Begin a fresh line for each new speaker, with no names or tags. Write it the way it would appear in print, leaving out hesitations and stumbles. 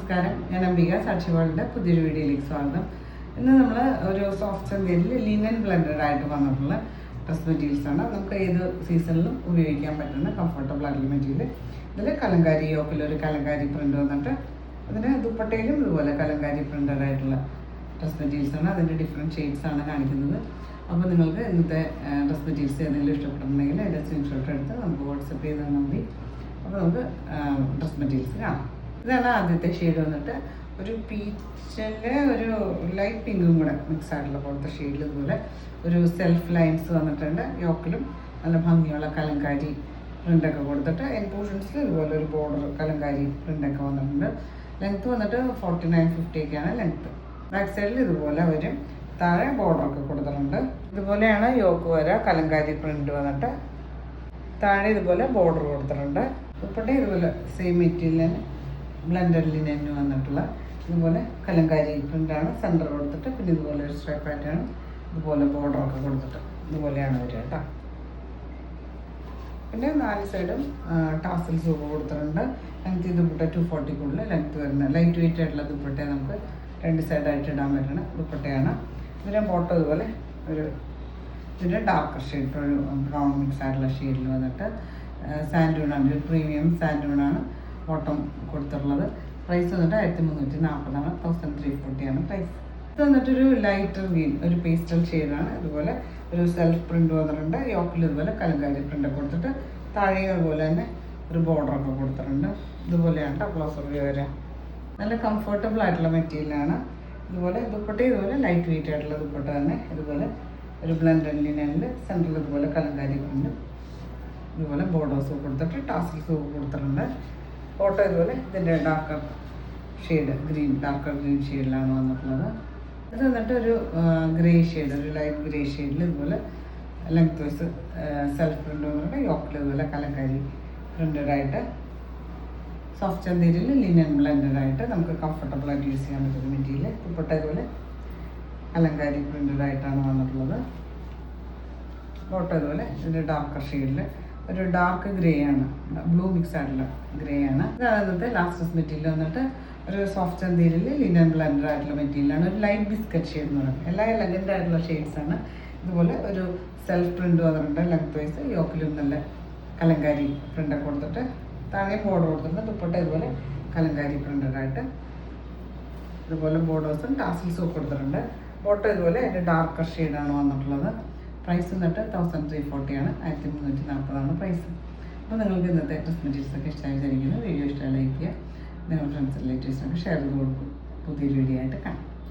നമസ്കാരം, ഞാൻ അംബിക സാക്ഷിവാളിൻ്റെ പുതിയൊരു വീഡിയോയിലേക്ക് സ്വാഗതം. ഇന്ന് നമ്മൾ ഒരു സോഫ്റ്റ് ചന്തയിൽ ലിനൻ ബ്ലെൻഡഡ് ആയിട്ട് വന്നിട്ടുള്ള ഡ്രസ് മെറ്റീരിയൽസാണ്. നമുക്ക് ഏത് സീസണിലും ഉപയോഗിക്കാൻ പറ്റുന്ന കംഫർട്ടബിൾ ആയിട്ടുള്ള മെറ്റീരിയൽ. ഇതിൽ കലങ്കാരി യോക്കിലൊരു കലങ്കാരി പ്രിൻ്റ് വന്നിട്ട് അതിന് ദുപ്പട്ടയിലും ഇതുപോലെ കലങ്കാരി പ്രിൻ്റഡ് ആയിട്ടുള്ള ഡ്രസ് മെറ്റീരിയൽസാണ്. അതിൻ്റെ ഡിഫറെൻറ്റ് ഷെയ്ഡ്സാണ് കാണിക്കുന്നത്. അപ്പോൾ നിങ്ങൾക്ക് ഇന്നത്തെ ഡ്രസ് മെറ്റീരിയൽസ് ഏതെങ്കിലും ഇഷ്ടപ്പെടുന്നുണ്ടെങ്കിൽ അതിൻ്റെ സ്ക്രീൻഷോട്ട് എടുത്ത് നമുക്ക് വാട്സപ്പ് ചെയ്ത് തന്നാൽ മതി. അപ്പോൾ നമുക്ക് ഡ്രസ് മെറ്റീരിയൽസ് കാണാം. ഇതാണ് ആദ്യത്തെ ഷെയ്ഡ് വന്നിട്ട് ഒരു പീച്ചിൻ്റെ ഒരു ലൈറ്റ് പിങ്കും കൂടെ മിക്സ് ആയിട്ടുള്ള പോലത്തെ ഷെയ്ഡിൽ ഇതുപോലെ ഒരു സെൽഫ് ലൈൻസ് വന്നിട്ടുണ്ട്. യോക്കിലും നല്ല ഭംഗിയുള്ള കലങ്കാരി പ്രിൻ്റൊക്കെ കൊടുത്തിട്ട് എൻ പോർഷൻസിൽ ഇതുപോലെ ഒരു ബോർഡർ കലങ്കാരി പ്രിൻ്റൊക്കെ വന്നിട്ടുണ്ട്. ലെങ്ത്ത് വന്നിട്ട് 49-50 ഒക്കെയാണ് ലെങ്ത്ത്. ബാക്ക് സൈഡിൽ ഇതുപോലെ വരും, താഴെ ബോർഡറൊക്കെ കൊടുത്തിട്ടുണ്ട്. ഇതുപോലെയാണ് യോക്ക് വര കലങ്കാരി പ്രിൻ്റ് വന്നിട്ട് താഴെ ഇതുപോലെ ബോർഡർ കൊടുത്തിട്ടുണ്ട്. ദുപ്പട്ട ഇതുപോലെ സെയിം മെറ്റീരിയലിന് ബ്ലെൻഡഡ് ലിനന് വന്നിട്ടുള്ള ഇതുപോലെ കലങ്കാരി പ്രിൻ്റാണ്. സെൻറ്റർ കൊടുത്തിട്ട് പിന്നെ ഇതുപോലെ ഒരു സ്ട്രൈപ്പ് പാറ്റേൺ ഇതുപോലെ ബോർഡറൊക്കെ കൊടുത്തിട്ട് ഇതുപോലെയാണ് വരിക കേട്ടോ. പിന്നെ 4 സൈഡും ടാസൽസ് ഒക്കെ കൊടുത്തിട്ടുണ്ട്. ലെങ്ത്ത് ദുപ്പട്ട 240 ലെങ്ത്ത് വരുന്ന ലൈറ്റ് വെയിറ്റ് ആയിട്ടുള്ള ദുപ്പട്ട നമുക്ക് 2 സൈഡായിട്ട് ഇടാൻ പറ്റുന്ന ദുപ്പട്ടയാണ്. ഇതിൻ്റെ ബോട്ടം ഇതുപോലെ ഇതിൻ്റെ ഡാർക്കർ ഷെയ്ഡ് ഒരു ബ്രൗൺ മിക്സ് ആയിട്ടുള്ള ഷെയ്ഡിൽ വന്നിട്ട് സാൻഡൂണാണ്, ഒരു പ്രീമിയം സാൻഡൂണാണ് ബോട്ടം കൊടുത്തിട്ടുള്ളത്. പ്രൈസ് വന്നിട്ട് 1340 1340 പ്രൈസ്. ഇത് വന്നിട്ടൊരു ലൈറ്റർ ഗ്രീൻ ഒരു പേസ്റ്റൽ ഷെയ്ഡാണ്. ഇതുപോലെ ഒരു സെൽഫ് പ്രിൻ്റ് വന്നിട്ടുണ്ട്. യോക്കിൽ ഇതുപോലെ കലങ്കാരി പ്രിൻ്റ് കൊടുത്തിട്ട് താഴെ അതുപോലെ തന്നെ ഒരു ബോർഡറൊക്കെ കൊടുത്തിട്ടുണ്ട്. ഇതുപോലെയാണ് ബ്ലൗസ് വരിക. നല്ല കംഫർട്ടബിൾ ആയിട്ടുള്ള മെറ്റീരിയലാണ്. ഇതുപോലെ ദുപ്പട്ട ഇതുപോലെ ലൈറ്റ് വെയിറ്റ് ആയിട്ടുള്ള ദുപ്പട്ട തന്നെ ഇതുപോലെ ഒരു ബ്ലെൻഡഡ് ലിനനിൽ സെൻറ്ററിൽ ഇതുപോലെ കലങ്കാരി പ്രിൻ്റ് ഇതുപോലെ ബോർഡേഴ്സ് കൊടുത്തിട്ട് ടാസൽസ് കൊടുത്തിട്ടുണ്ട്. ഫോട്ടോ ഇതുപോലെ ഇതിൻ്റെ ഡാർക്കർ ഷെയ്ഡ് ഡാർക്കർ ഗ്രീൻ ഷെയ്ഡിലാണ് വന്നിട്ടുള്ളത്. ഇത് വന്നിട്ട് ഒരു ഗ്രേ ഷെയ്ഡ് ഒരു ലൈറ്റ് ഗ്രേ ഷെയ്ഡിൽ ഇതുപോലെ ലെങ്ത് വൈസ് സെൽഫ് പ്രിൻ്റ് വന്നിട്ട് യോക്കിൽ ഇതുപോലെ കലങ്കാരി പ്രിൻ്റഡായിട്ട് സോഫ്റ്റ് ചന്തേരിയിൽ ലിനൻ ബ്ലെൻഡഡായിട്ട് നമുക്ക് കംഫർട്ടബിൾ ആയിട്ട് യൂസ് ചെയ്യാൻ പറ്റുന്ന മെറ്റീരിയൽ. ദുപ്പട്ട ഇതുപോലെ കലങ്കാരി പ്രിൻ്റഡായിട്ടാണ് വന്നിട്ടുള്ളത്. ഫോട്ടോ ഇതുപോലെ ഇതിൻ്റെ ഡാർക്കർ ഷെയ്ഡിൽ ഒരു ഡാർക്ക് ഗ്രേ ആണ്, ബ്ലൂ മിക്സ് ആയിട്ടുള്ള ഗ്രേ ആണ്. ഇതാണ് ലാസ്റ്റ് മെറ്റീരിയൽ വന്നിട്ട് ഒരു സോഫ്റ്റ് ചന്തേരിയിൽ ലിനൻ ബ്ലെൻഡഡ് ആയിട്ടുള്ള മെറ്റീരിയലാണ്. ഒരു ലൈറ്റ് ബിസ്ക്കറ്റ് ഷെയ്ഡ് എന്ന് പറയുന്നത് എല്ലാ എലഗൻ്റ് ആയിട്ടുള്ള ഷെയ്ഡ്സാണ്. ഇതുപോലെ ഒരു സെൽഫ് പ്രിൻ്റ് വന്നിട്ടുണ്ട്. ലെങ്ത് വൈസ് യോക്കിലും നല്ല കലങ്കാരി പ്രിൻ്റൊക്കെ കൊടുത്തിട്ട് താഴെ ബോർഡർ കൊടുത്തിട്ടുണ്ട്. ദുപ്പട്ട ഇതുപോലെ കലങ്കാരി പ്രിൻ്റഡായിട്ട് ഇതുപോലെ ബോർഡേഴ്സും ടാസിൽസും ഒക്കെ കൊടുത്തിട്ടുണ്ട്. ഫോട്ടോ ഇതുപോലെ അതിൻ്റെ ഡാർക്കർ ഷെയ്ഡാണ് വന്നിട്ടുള്ളത്. പ്രൈസ് വന്നിട്ട് 1340 1340 പ്രൈസ്. അപ്പോൾ നിങ്ങൾക്ക് ഇന്നത്തെ ഡ്രസ് മെറ്റീരിയൽസൊക്കെ ഇഷ്ടമായി വിചാരിക്കുന്നു. വീഡിയോ ഇഷ്ടമായി ലൈക്ക് ചെയ്യുക, നിങ്ങളുടെ ഫ്രണ്ട്സ് റിലേറ്റീവ്സിനൊക്കെ ഷെയർ ചെയ്ത് കൊടുക്കും. പുതിയൊരു വീഡിയോ ആയിട്ട് കാണാം.